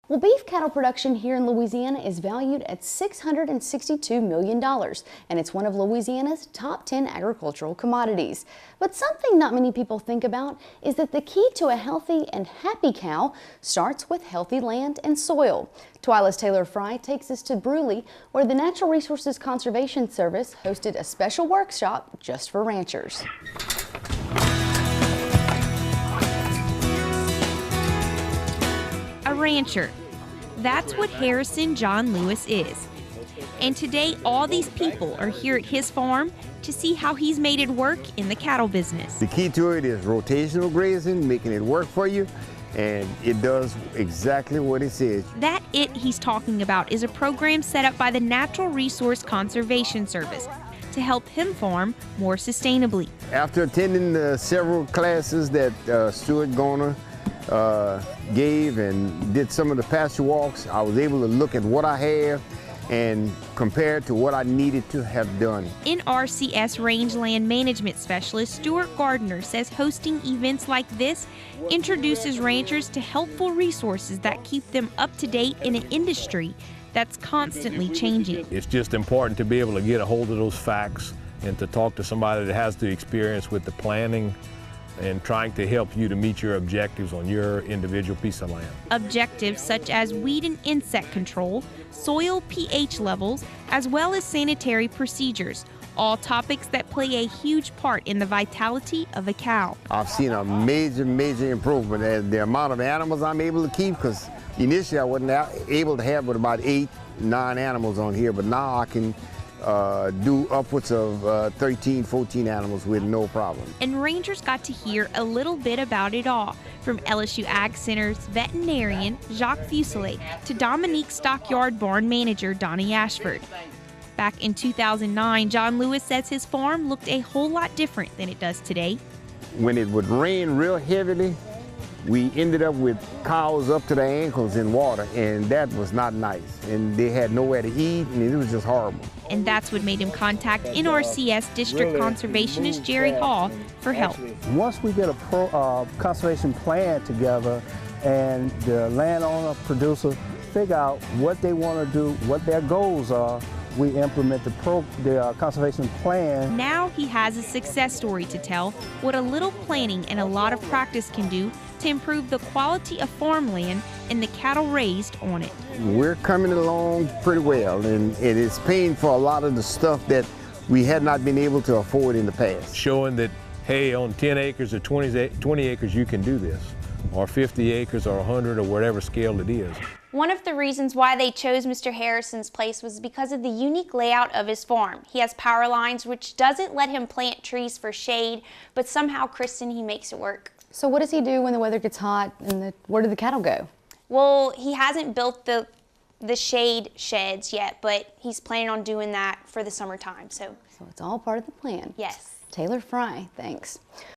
Well, beef cattle production here in Louisiana is valued at $662 million, and it's one of Louisiana's top 10 agricultural commodities. But something not many people think about is that the key to a healthy and happy cow starts with healthy land and soil. TWILA's Taylor Frey takes us to Brusly, where the Natural Resources Conservation Service hosted a special workshop just for ranchers. A rancher. That's what Harrison John Lewis is. And today, all these people are here at his farm to see how he's made it work in the cattle business. The key to it is rotational grazing, making it work for you, and it does exactly what it says. That it he's talking about is a program set up by the Natural Resource Conservation Service to help him farm more sustainably. After attending several classes that Stuart Garner gave and did some of the pasture walks, I was able to look at what I have and compare it to what I needed to have done. NRCS Rangeland Management Specialist Stuart Gardner says hosting events like this introduces ranchers to helpful resources that keep them up to date in an industry that's constantly changing. It's just important to be able to get a hold of those facts and to talk to somebody that has the experience with the planning and trying to help you to meet your objectives on your individual piece of land. Objectives such as weed and insect control, soil pH levels, as well as sanitary procedures, all topics that play a huge part in the vitality of a cow. I've seen a major improvement in the amount of animals I'm able to keep, because initially I wasn't able to have but about 8, 9 animals on here, but now I can do upwards of 13, 14 animals with no problem. And rangers got to hear a little bit about it all, from LSU Ag Center's veterinarian Jacques Fuselier to Dominique Stockyard Barn manager Donnie Ashford. Back in 2009, John Lewis says his farm looked a whole lot different than it does today. When it would rain real heavily, we ended up with cows up to their ankles in water, and that was not nice. And they had nowhere to eat, and it was just horrible. And that's what made him contact NRCS District Conservationist Jerry Hall for help. Once we get a conservation plan together and the landowner, producer figure out what they want to do, what their goals are, we implement the conservation plan. Now he has a success story to tell, what a little planning and a lot of practice can do to improve the quality of farmland and the cattle raised on it. We're coming along pretty well, and it is paying for a lot of the stuff that we had not been able to afford in the past. Showing that, hey, on 10 acres or 20 acres you can do this, or 50 acres or 100 or whatever scale it is. One of the reasons why they chose Mr. Harrison's place was because of the unique layout of his farm. He has power lines, which doesn't let him plant trees for shade, but somehow, Kristen, he makes it work. So what does he do when the weather gets hot and where do the cattle go? Well, he hasn't built the shade sheds yet, but he's planning on doing that for the summertime. So it's all part of the plan. Yes. Taylor Frey, thanks.